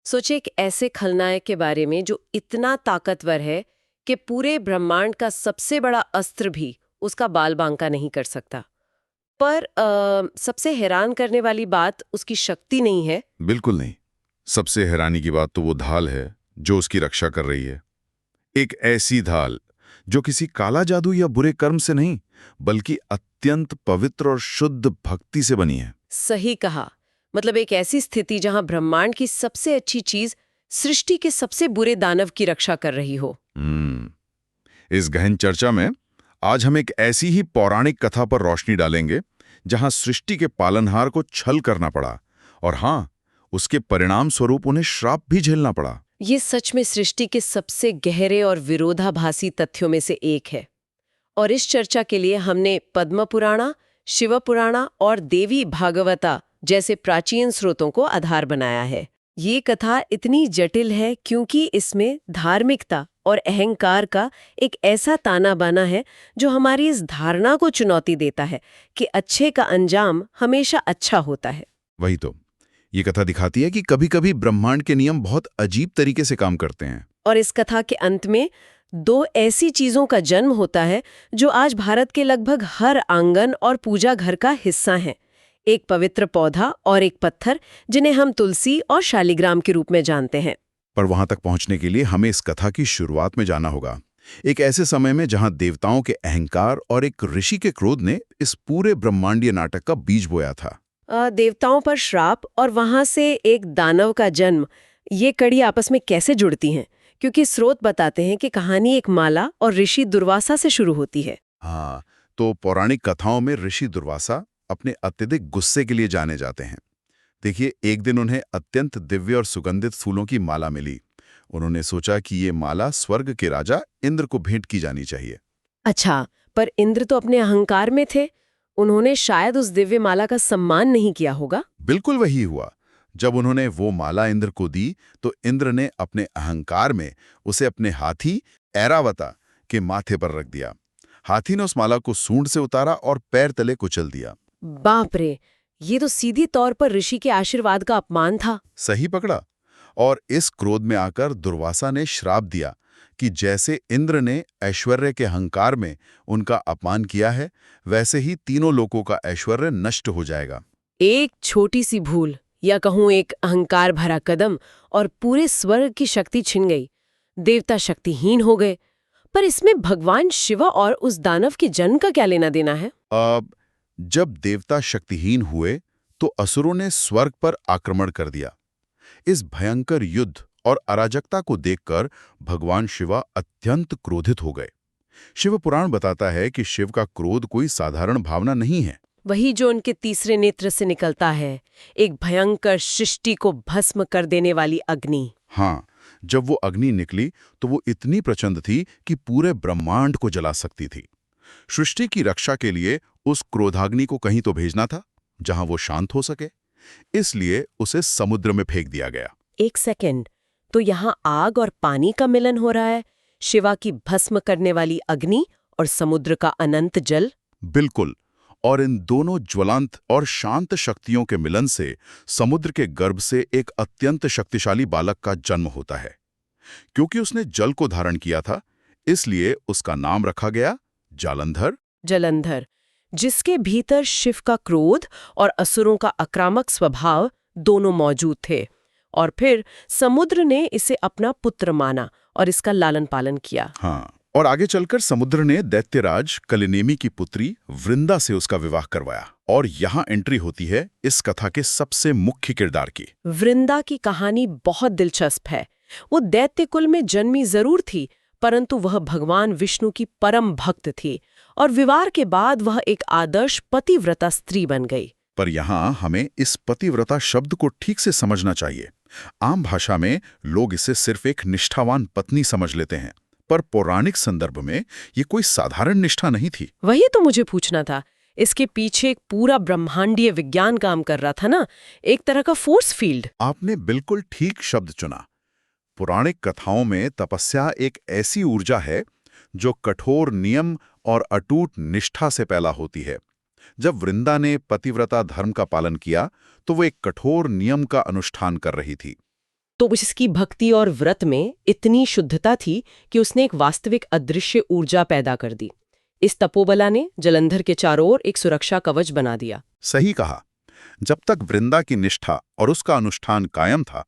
सोचिए एक ऐसे खलनायक के बारे में जो इतना ताकतवर है कि पूरे ब्रह्मांड का सबसे बड़ा अस्त्र भी उसका बाल बांका नहीं कर सकता। पर सबसे हैरान करने वाली बात उसकी शक्ति नहीं है। बिल्कुल नहीं। सबसे हैरानी की बात तो वो ढाल है जो उसकी रक्षा कर रही है। एक ऐसी ढाल जो किसी काला जादू या बुरे कर्म से नहीं, बल्कि अत्यंत पवित्र और शुद्ध भक्ति से बनी है। सही कहा। मतलब एक ऐसी स्थिति जहां ब्रह्मांड की सबसे अच्छी चीज सृष्टि के सबसे बुरे दानव की रक्षा कर रही हो। इस गहन चर्चा में आज हम एक ऐसी ही पौराणिक कथा पर रोशनी डालेंगे जहां सृष्टि के पालनहार को छल करना पड़ा और हाँ, उसके परिणाम स्वरूप उन्हें श्राप भी झेलना पड़ा। ये सच में सृष्टि के सबसे गहरे और विरोधाभासी तथ्यों में से एक है। और इस चर्चा के लिए हमने पद्म पुराणा, शिव पुराणा और देवी भागवता जैसे प्राचीन स्रोतों को आधार बनाया है। ये कथा इतनी जटिल है क्योंकि इसमें धार्मिकता और अहंकार का एक ऐसा ताना बाना है जो हमारी इस धारणा को चुनौती देता है कि अच्छे का अंजाम हमेशा अच्छा होता है। वही तो, ये कथा दिखाती है कि कभी-कभी ब्रह्मांड के नियम बहुत अजीब तरीके से काम करते हैं। और इस कथा के अंत में दो ऐसी चीजों का जन्म होता है जो आज भारत के लगभग हर आंगन और पूजा घर का हिस्सा हैं। एक पवित्र पौधा और एक पत्थर जिन्हें हम तुलसी और शालिग्राम के रूप में जानते हैं। पर वहां तक पहुंचने के लिए हमें इस कथा की शुरुआत में जाना होगा। एक ऐसे समय में जहां देवताओं के अहंकार और एक ऋषि के क्रोध ने इस पूरे ब्रह्मांडीय नाटक का बीज बोया था। देवताओं पर श्राप और वहां से एक दानव का जन्म, ये कड़ी आपस में कैसे जुड़ती हैं? क्योंकि स्रोत बताते हैं कि कहानी एक माला और ऋषि दुर्वासा से शुरू होती है। हाँ, तो पौराणिक कथाओं में ऋषि दुर्वासा अपने अत्यधिक गुस्से के लिए जाने जाते हैं। देखिए, एक दिन उन्हें अत्यंत दिव्य और सुगंधित फूलों की माला मिली। उन्होंने सोचा कि ये माला स्वर्ग के राजा इंद्र को भेंट की जानी चाहिए। अच्छा, पर इंद्र तो अपने अहंकार में थे। उन्होंने शायद उस दिव्य माला का सम्मान नहीं किया होगा। बिल्कुल वही हुआ। जब उन्होंने वो माला इंद्र को दी, तो इंद्र ने अपने अहंकार में उसे अपने हाथी ऐरावता के माथे पर रख दिया। हाथी ने उस माला को सूंड से उतारा और पैर तले कुचल दिया। बाप रे, ये तो सीधी तौर पर ऋषि के आशीर्वाद का अपमान था। सही पकड़ा। और इस क्रोध में आकर दुर्वासा ने श्राप दिया कि जैसे इंद्र ने ऐश्वर्य के अहंकार में उनका अपमान किया है, वैसे ही तीनों लोकों का ऐश्वर्य नष्ट हो जाएगा। एक छोटी सी भूल या कहूं एक अहंकार भरा कदम और पूरे स्वर्ग की शक्ति छिन गई। देवता शक्तिहीन हो गए। पर इसमें भगवान शिव और उस दानव के जन्म का क्या लेना देना है? अब जब देवता शक्तिहीन हुए, तो असुरों ने स्वर्ग पर आक्रमण कर दिया। इस भयंकर युद्ध और अराजकता को देखकर भगवान शिवा अत्यंत क्रोधित हो गए। शिव पुराण बताता है कि शिव का क्रोध कोई साधारण भावना नहीं है। वही जो उनके तीसरे नेत्र से निकलता है, एक भयंकर सृष्टि को भस्म कर देने वाली अग्नि। हाँ, जब वो अग्नि निकली तो वो इतनी प्रचंड थी कि पूरे ब्रह्मांड को जला सकती थी। सृष्टि की रक्षा के लिए उस क्रोधाग्नि को कहीं तो भेजना था जहां वो शांत हो सके। इसलिए उसे समुद्र में फेंक दिया गया। एक सेकंड, तो यहाँ आग और पानी का मिलन हो रहा है? शिवा की भस्म करने वाली अग्नि और समुद्र का अनंत जल। बिल्कुल। और इन दोनों ज्वलंत और शांत शक्तियों के मिलन से समुद्र के गर्भ से एक अत्यंत शक्तिशाली बालक का जन्म होता है। क्योंकि उसने जल को धारण किया था, इसलिए उसका नाम रखा गया जालंधर। जलंधर, जिसके भीतर शिव का क्रोध और असुरों का आक्रामक स्वभाव दोनों मौजूद थे। और फिर समुद्र ने इसे अपना पुत्र माना और इसका लालन पालन किया। हाँ, और आगे चलकर समुद्र ने दैत्यराज कलिनेमी की पुत्री वृंदा से उसका विवाह करवाया। और यहाँ एंट्री होती है इस कथा के सबसे मुख्य किरदार की। वृंदा की कहानी बहुत दिलचस्प है। वो दैत्य कुल में जन्मी जरूर थी, परंतु वह भगवान विष्णु की परम भक्त थी और विवाह के बाद वह एक आदर्श पतिव्रता स्त्री बन गई। पर यहाँ हमें इस पतिव्रता शब्द को ठीक से समझना चाहिए। आम भाषा में लोग इसे सिर्फ एक निष्ठावान पत्नी समझ लेते हैं, पर पौराणिक संदर्भ में ये कोई साधारण निष्ठा नहीं थी। वही तो मुझे पूछना था। इसके पीछे एक पूरा ब्रह्मांडीय विज्ञान काम कर रहा था ना, एक तरह का फोर्स फील्ड। आपने बिल्कुल ठीक शब्द चुना। पौराणिक कथाओं में तपस्या एक ऐसी ऊर्जा है जो कठोर नियम और अटूट निष्ठा से पैदा होती है। जब वृंदा ने पतिव्रता धर्म का पालन किया, तो वो एक कठोर नियम का अनुष्ठान कर रही थी। तो उसकी भक्ति और व्रत में इतनी शुद्धता थी कि उसने एक वास्तविक अदृश्य ऊर्जा पैदा कर दी। इस तपोबला ने जलंधर के चारों ओर एक सुरक्षा कवच बना दिया। सही कहा। जब तक वृंदा की निष्ठा और उसका अनुष्ठान कायम था,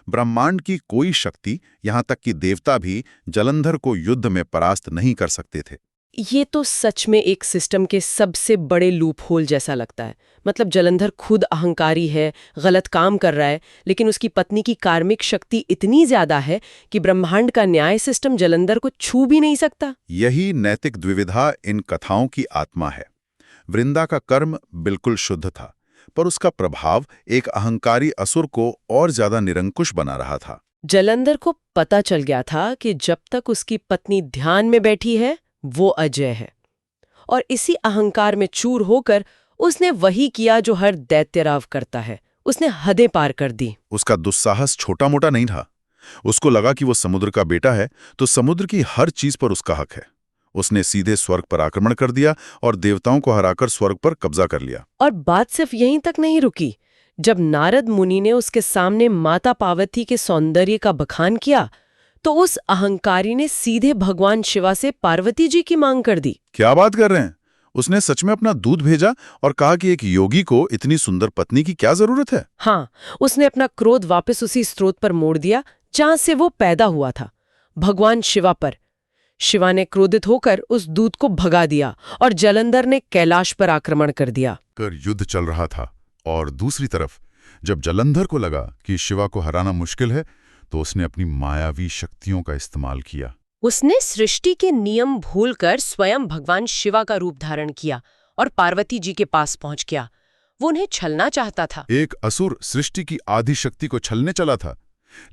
ब्रह्मांड की कोई शक्ति, यहां तक कि देवता भी जलंधर को युद्ध में परास्त नहीं कर सकते थे। ये तो सच में एक सिस्टम के सबसे बड़े लूप होल जैसा लगता है। मतलब जलंधर खुद अहंकारी है, गलत काम कर रहा है, लेकिन उसकी पत्नी की कार्मिक शक्ति इतनी ज्यादा है कि ब्रह्मांड का न्याय सिस्टम जलंधर को छू भी नहीं सकता। यही नैतिक द्विविधा इन कथाओं की आत्मा है। वृंदा का कर्म बिल्कुल शुद्ध था, पर उसका प्रभाव एक अहंकारी असुर को और ज्यादा निरंकुश बना रहा था। जलंधर को पता चल गया था कि जब तक उसकी पत्नी ध्यान में बैठी है, वो अजय है। और इसी अहंकार में चूर होकर उसने वही किया जो हर दैत्यराव करता है। उसने हदें पार कर दी। उसका दुस्साहस छोटा मोटा नहीं था। उसको लगा कि वो समुद्र का बेटा है, तो समुद्र की हर चीज पर उसका हक है। उसने सीधे स्वर्ग पर आक्रमण कर दिया और देवताओं को हराकर स्वर्ग पर कब्जा कर लिया। और बात सिर्फ यहीं तक नहीं रुकी। जब नारद मुनि ने उसके सामने माता पार्वती के सौंदर्य का बखान किया, तो उस अहंकारी ने सीधे भगवान शिवा से पार्वती जी की मांग कर दी। क्या बात कर रहे हैं? उसने सच में अपना दूत भेजा और कहा कि एक योगी को इतनी सुंदर पत्नी की क्या जरूरत है? हाँ, उसने अपना क्रोध वापस उसी स्रोत पर मोड़ दिया जहां से वो पैदा हुआ था, भगवान शिवा पर। शिवा ने क्रोधित होकर उस दूत को भगा दिया और जलंधर ने कैलाश पर आक्रमण कर दिया। युद्ध चल रहा था और दूसरी तरफ जब जलंधर को लगा कि शिवा को हराना मुश्किल है, तो उसने अपनी मायावी शक्तियों का इस्तेमाल किया। उसने सृष्टि के नियम भूलकर स्वयं भगवान शिवा का रूप धारण किया और पार्वती जी के पास पहुंच गया। वो उन्हें छलना चाहता था। एक असुर सृष्टि की आधी शक्ति को छलने चला था,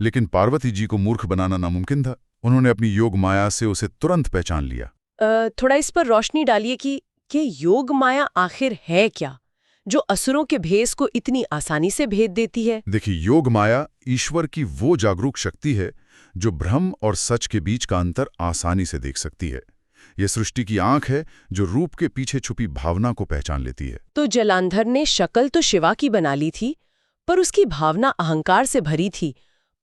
लेकिन पार्वती जी को मूर्ख बनाना नामुमकिन था। उन्होंने अपनी योग माया से उसे तुरंत पहचान लिया। थोड़ा इस पर रोशनी डालिए कि योग माया आखिर है क्या, जो असुरों के भेष को इतनी आसानी से भेद देती है। देखिए, योग माया ईश्वर की वो जागरूक शक्ति है जो भ्रम और सच के बीच का अंतर आसानी से देख सकती है। यह सृष्टि की आंख है जो रूप के पीछे छुपी भावना को पहचान लेती है। तो जलंधर ने शक्ल तो शिवा की बना ली थी, पर उसकी भावना अहंकार से भरी थी।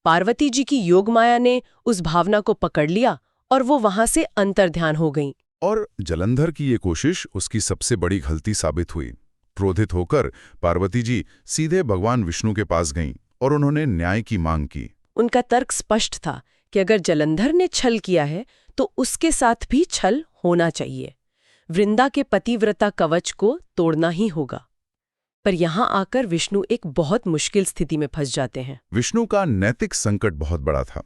पार्वती जी की योग माया ने उस भावना को पकड़ लिया और वो वहां से अंतर्ध्यान हो गई। और जलंधर की ये कोशिश उसकी सबसे बड़ी गलती साबित हुई। क्रोधित होकर पार्वती जी सीधे भगवान विष्णु के पास गईं और उन्होंने न्याय की मांग की। उनका तर्क स्पष्ट था कि अगर जलंधर ने छल किया है तो उसके साथ भी छल होना चाहिए। वृंदा के पतिव्रता कवच को तोड़ना ही होगा। पर यहां आकर विष्णु एक बहुत मुश्किल स्थिति में फंस जाते हैं। विष्णु का नैतिक संकट बहुत बड़ा था।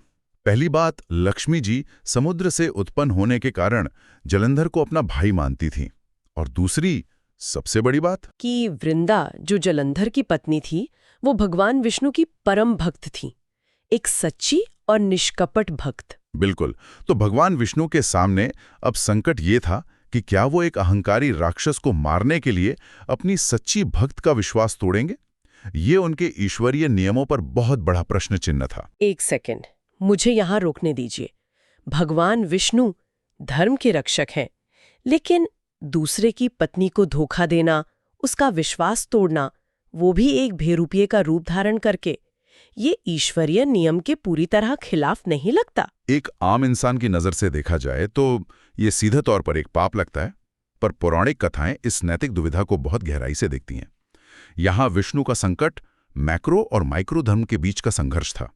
पहली बात, लक्ष्मी जी समुद्र से उत्पन्न होने के कारण जलंधर को अपना भाई मानती थी। और दूसरी सबसे बड़ी बात कि वृंदा, जो जलंधर की पत्नी थी, वो भगवान विष्णु की परम भक्त थी, एक सच्ची और निष्कपट भक्त। बिल्कुल। तो भगवान विष्णु के सामने अब संकट ये था कि क्या वो एक अहंकारी राक्षस को मारने के लिए अपनी सच्ची भक्त का विश्वास तोड़ेंगे? ये उनके ईश्वरीय नियमों पर बहुत बड़ा प्रश्न चिन्ह था। एक सेकंड, मुझे यहां रोकने दीजिए। भगवान विष्णु धर्म के रक्षक हैं, लेकिन दूसरे की पत्नी को धोखा देना, उसका विश्वास तोड़ना, वो भी एक भेरूपिये का रूप धारण करके, ये ईश्वरीय नियम के पूरी तरह खिलाफ नहीं लगता? एक आम इंसान की नजर से देखा जाए तो ये सीधे तौर पर एक पाप लगता है, पर पौराणिक कथाएं इस नैतिक दुविधा को बहुत गहराई से देखती हैं। यहाँ विष्णु का संकट मैक्रो और माइक्रो धर्म के बीच का संघर्ष था।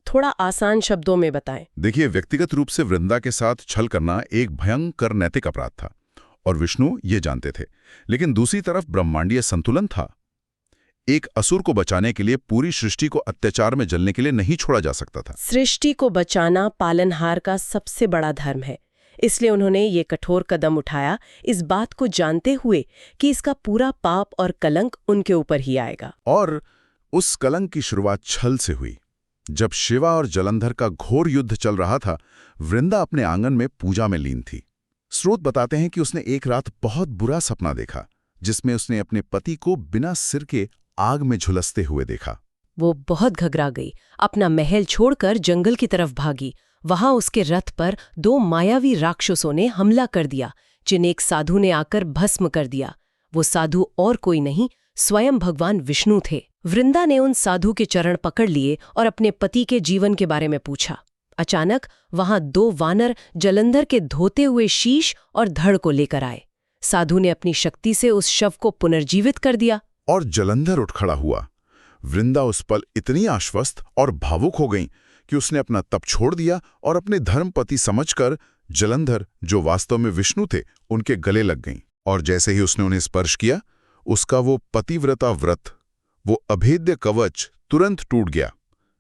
थोड़ा आसान शब्दों में बताएं। देखिए, व्यक्तिगत रूप से वृंदा के साथ छल करना एक भयंकर नैतिक अपराध था और विष्णु ये जानते थे। लेकिन दूसरी तरफ ब्रह्मांडीय संतुलन था। एक असुर को बचाने के लिए पूरी सृष्टि को अत्याचार में जलने के लिए नहीं छोड़ा जा सकता था। सृष्टि को बचाना पालनहार का सबसे बड़ा धर्म है, इसलिए उन्होंने ये कठोर कदम उठाया, इस बात को जानते हुए कि इसका पूरा पाप और कलंक उनके ऊपर ही आएगा। और उस कलंक की शुरुआत छल से हुई। जब शिवा और जलंधर का घोर युद्ध चल रहा था, वृंदा अपने आंगन में पूजा में लीन थी। स्रोत बताते हैं कि उसने एक रात बहुत बुरा सपना देखा, जिसमें उसने अपने पति को बिना सिर के आग में झुलसते हुए देखा। वो बहुत घबरा गई, अपना महल छोड़कर जंगल की तरफ भागी। वहां उसके रथ पर 2 मायावी राक्षसों ने हमला कर दिया, जिन्हें एक साधु ने आकर भस्म कर दिया। वो साधु और कोई नहीं, स्वयं भगवान विष्णु थे। वृंदा ने उन साधु के चरण पकड़ लिए और अपने पति के जीवन के बारे में पूछा। अचानक वहां 2 वानर जलंधर के धोते हुए शीश और धड़ को लेकर आए। साधु ने अपनी शक्ति से उस शव को पुनर्जीवित कर दिया और जलंधर उठ खड़ा हुआ। वृंदा उस पल इतनी आश्वस्त और भावुक हो गई कि उसने अपना तप छोड़ दिया और अपने धर्मपति समझकर जलंधर, जो वास्तव में विष्णु थे, उनके गले लग गईं। और जैसे ही उसने उन्हें स्पर्श किया, उसका वो पतिव्रता व्रत, वो अभेद्य कवच तुरंत टूट गया,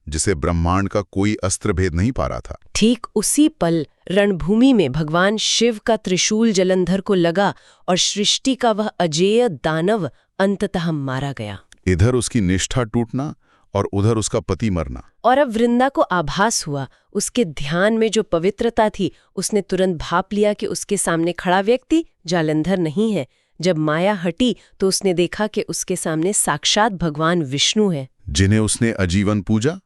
जिसे ब्रह्मांड का कोई अस्त्र भेद नहीं पा रहा था। ठीक उसी पल रणभूमि में भगवान शिव का त्रिशूल जलंधर को लगा और सृष्टि का वह अजेय दानव अंततः मारा गया। इधर उसकी निष्ठा टूटना और उधर उसका पति मरना। और अब वृंदा को आभास हुआ, उसके ध्यान में जो पवित्रता थी, उसने तुरंत भाप लिया कि उसके सामने खड़ा व्यक्ति जालंधर नहीं है। जब माया हटी तो उसने देखा कि उसके सामने साक्षात भगवान विष्णु है, जिन्हें उसने आजीवन पूजा।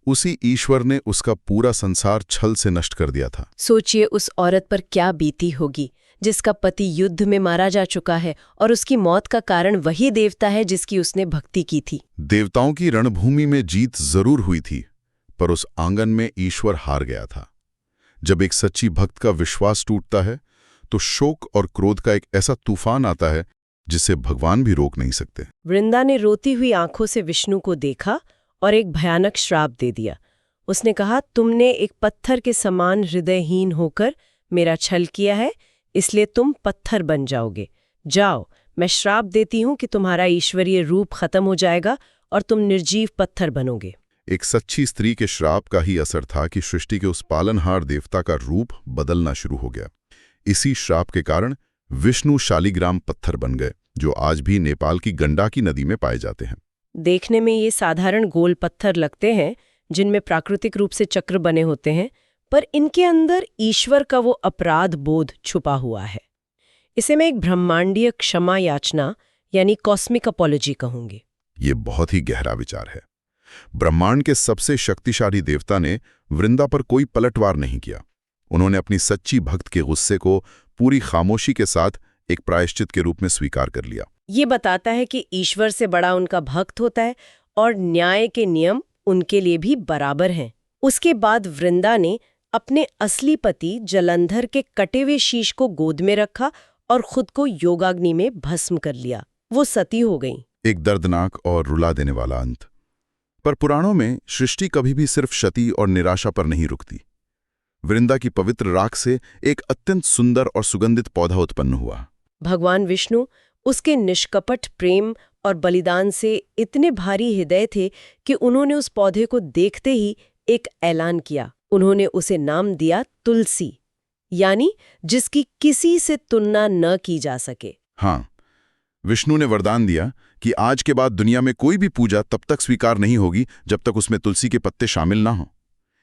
उसी ईश्वर ने उसका पूरा संसार छल से नष्ट कर दिया था। सोचिए उस औरत पर क्या बीती होगी, जिसका पति युद्ध में मारा जा चुका है और उसकी मौत का कारण वही देवता है जिसकी उसने भक्ति की थी। देवताओं की रणभूमि में जीत जरूर हुई थी, पर उस आंगन में ईश्वर हार गया था। जब एक सच्ची भक्त का विश्वास टूटता है तो शोक और क्रोध का एक ऐसा तूफान आता है जिसे भगवान भी रोक नहीं सकते। वृंदा ने रोती हुई आंखों से विष्णु को देखा और एक भयानक श्राप दे दिया। उसने कहा, तुमने एक पत्थर के समान हृदयहीन होकर मेरा छल किया है, इसलिए तुम पत्थर बन जाओगे। जाओ, मैं श्राप देती हूं कि तुम्हारा ईश्वरीय रूप खत्म हो जाएगा और तुम निर्जीव पत्थर बनोगे। एक सच्ची स्त्री के श्राप का ही असर था कि सृष्टि के उस पालनहार देवता का रूप बदलना शुरू हो गया। इसी श्राप के कारण विष्णु शालिग्राम पत्थर बन गए, जो आज भी नेपाल की गंडकी नदी में पाए जाते हैं। देखने में ये साधारण गोल पत्थर लगते हैं जिनमें प्राकृतिक रूप से चक्र बने होते हैं, पर इनके अंदर ईश्वर का वो अपराध बोध छुपा हुआ है। इसे मैं एक ब्रह्मांडीय क्षमा याचना यानी कॉस्मिक अपॉलॉजी कहूंगी। ये बहुत ही गहरा विचार है। ब्रह्मांड के सबसे शक्तिशाली देवता ने वृंदा पर कोई पलटवार नहीं किया। उन्होंने अपनी सच्ची भक्त के गुस्से को पूरी खामोशी के साथ एक प्रायश्चित के रूप में स्वीकार कर लिया। ये बताता है कि ईश्वर से बड़ा उनका भक्त होता है और न्याय के नियम उनके लिए भी बराबर हैं। उसके बाद वृंदा ने अपने असली पति जलंधर के कटे हुए शीश को गोद में रखा और खुद को योगाग्नि में भस्म कर लिया। वो सती हो गई। एक दर्दनाक और रुला देने वाला अंत। पर पुराणों में सृष्टि कभी भी सिर्फ क्षति और निराशा पर नहीं रुकती। वृंदा की पवित्र राख से एक अत्यंत सुंदर और सुगंधित पौधा उत्पन्न हुआ। भगवान विष्णु उसके निष्कपट प्रेम और बलिदान से इतने भारी हृदय थे कि उन्होंने उस पौधे को देखते ही एक ऐलान किया। उन्होंने उसे नाम दिया तुलसी, यानी जिसकी किसी से तुलना न की जा सके। हाँ, विष्णु ने वरदान दिया कि आज के बाद दुनिया में कोई भी पूजा तब तक स्वीकार नहीं होगी जब तक उसमें तुलसी के पत्ते शामिल ना हों।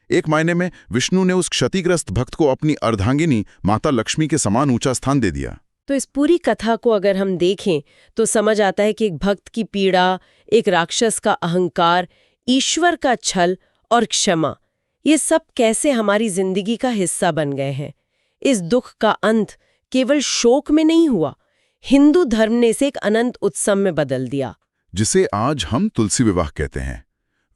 एक मायने में विष्णु ने उस क्षतिग्रस्त भक्त को अपनी अर्धांगिनी माता लक्ष्मी के समान ऊंचा स्थान दे दिया। तो इस पूरी कथा को अगर हम देखें तो समझ आता है कि एक भक्त की पीड़ा, एक राक्षस का अहंकार, ईश्वर का छल और क्षमा, ये सब कैसे हमारी जिंदगी का हिस्सा बन गए हैं। इस दुख का अंत केवल शोक में नहीं हुआ, हिंदू धर्म ने इसे एक अनंत उत्सव में बदल दिया, जिसे आज हम तुलसी विवाह कहते हैं।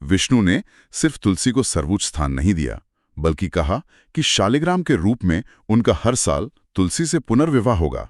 विष्णु ने सिर्फ तुलसी को सर्वोच्च स्थान नहीं दिया, बल्कि कहा कि शालिग्राम के रूप में उनका हर साल तुलसी से पुनर्विवाह होगा।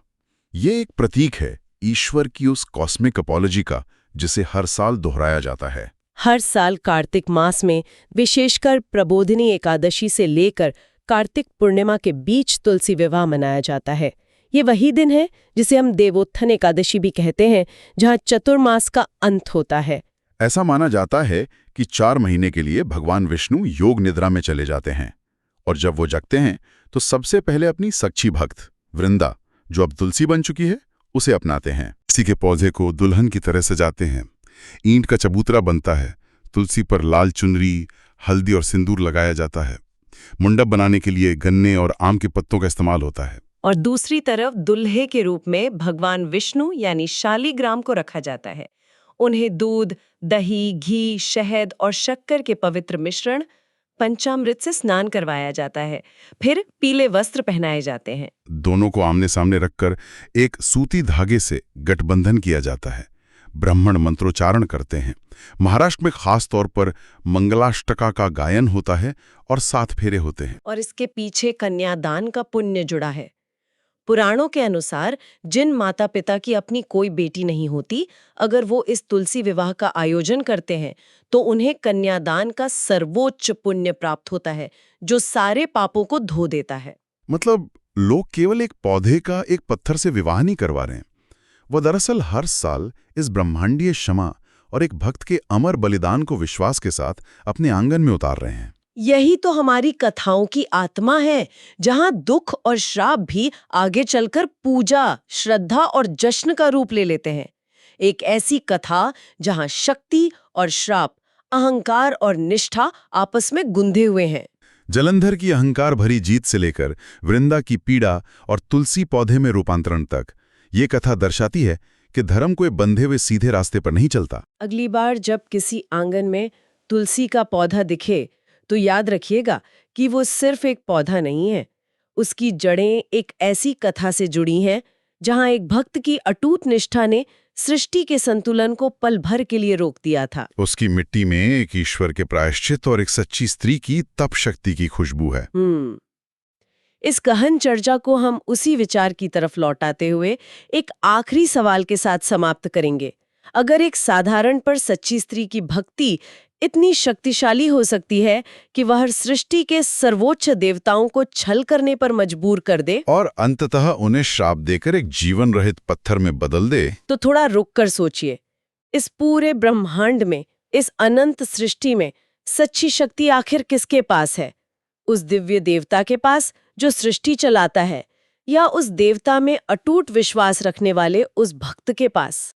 ये एक प्रतीक है ईश्वर की उस कॉस्मिक अपॉलॉजी का, जिसे हर साल दोहराया जाता है। हर साल कार्तिक मास में, विशेषकर प्रबोधिनी एकादशी से लेकर कार्तिक पूर्णिमा के बीच तुलसी विवाह मनाया जाता है। ये वही दिन है जिसे हम देवोत्थान एकादशी भी कहते हैं, जहाँ चतुर्मास का अंत होता है। ऐसा माना जाता है कि 4 महीने के लिए भगवान विष्णु योग निद्रा में चले जाते हैं, और जब वो जगते हैं तो सबसे पहले अपनी सच्ची भक्त वृंदा, जो अब तुलसी बन चुकी है, उसे अपनाते हैं। तुलसी के पौधे को दुल्हन की तरह सजाते हैं। ईंट का चबूतरा बनता है। तुलसी पर लाल चुनरी, हल्दी और सिंदूर लगाया जाता है। मंडप बनाने के लिए गन्ने और आम के पत्तों का इस्तेमाल होता है। और दूसरी तरफ दुल्हे के रूप में भगवान विष्णु यानी शालिग्राम को रखा जाता है। उन्हें दूध, दही, घी, शहद और शक्कर के पवित्र मिश्रण पंचामृत से स्नान करवाया जाता है। फिर पीले वस्त्र पहनाए जाते हैं। दोनों को आमने सामने रखकर एक सूती धागे से गठबंधन किया जाता है। ब्राह्मण मंत्रोच्चारण करते हैं। महाराष्ट्र में खास तौर पर मंगलाष्टका का गायन होता है और 7 फेरे होते हैं। और इसके पीछे कन्यादान का पुण्य जुड़ा है। पुराणों के अनुसार जिन माता पिता की अपनी कोई बेटी नहीं होती, अगर वो इस तुलसी विवाह का आयोजन करते हैं तो उन्हें कन्यादान का सर्वोच्च पुण्य प्राप्त होता है, जो सारे पापों को धो देता है। मतलब लोग केवल एक पौधे का एक पत्थर से विवाह नहीं करवा रहे हैं, वो दरअसल हर साल इस ब्रह्मांडीय क्षमा और एक भक्त के अमर बलिदान को विश्वास के साथ अपने आंगन में उतार रहे हैं। यही तो हमारी कथाओं की आत्मा है, जहां दुख और श्राप भी आगे चलकर पूजा, श्रद्धा और जश्न का रूप ले लेते हैं। एक ऐसी कथा जहां शक्ति और श्राप, अहंकार और निष्ठा आपस में गुंधे हुए हैं। जलंधर की अहंकार भरी जीत से लेकर वृंदा की पीड़ा और तुलसी पौधे में रूपांतरण तक, ये कथा दर्शाती है कि धर्म कोई बंधे हुए सीधे रास्ते पर नहीं चलता। अगली बार जब किसी आंगन में तुलसी का पौधा दिखे तो याद रखिएगा कि वो सिर्फ एक पौधा नहीं है। उसकी जड़ें एक ऐसी कथा से जुड़ी हैं जहां एक भक्त की अटूट निष्ठा ने सृष्टि के संतुलन को पल भर के लिए रोक दिया था। उसकी मिट्टी में एक ईश्वर के प्रायश्चित और एक सच्ची स्त्री की तप शक्ति की खुशबू है। इस गहन चर्चा को हम उसी विचार की तरफ लौटाते हुए एक आखिरी सवाल के साथ समाप्त करेंगे। अगर एक साधारण पर सच्ची स्त्री की भक्ति इतनी शक्तिशाली हो सकती है कि वह सृष्टि के सर्वोच्च देवताओं को छल करने पर मजबूर कर दे और अंततः उन्हें श्राप देकर एक जीवन रहित पत्थर में बदल दे, तो थोड़ा रुक कर सोचिए, इस पूरे ब्रह्मांड में, इस अनंत सृष्टि में सच्ची शक्ति आखिर किसके पास है? उस दिव्य देवता के पास जो सृष्टि चलाता है, या उस देवता में अटूट विश्वास रखने वाले उस भक्त के पास?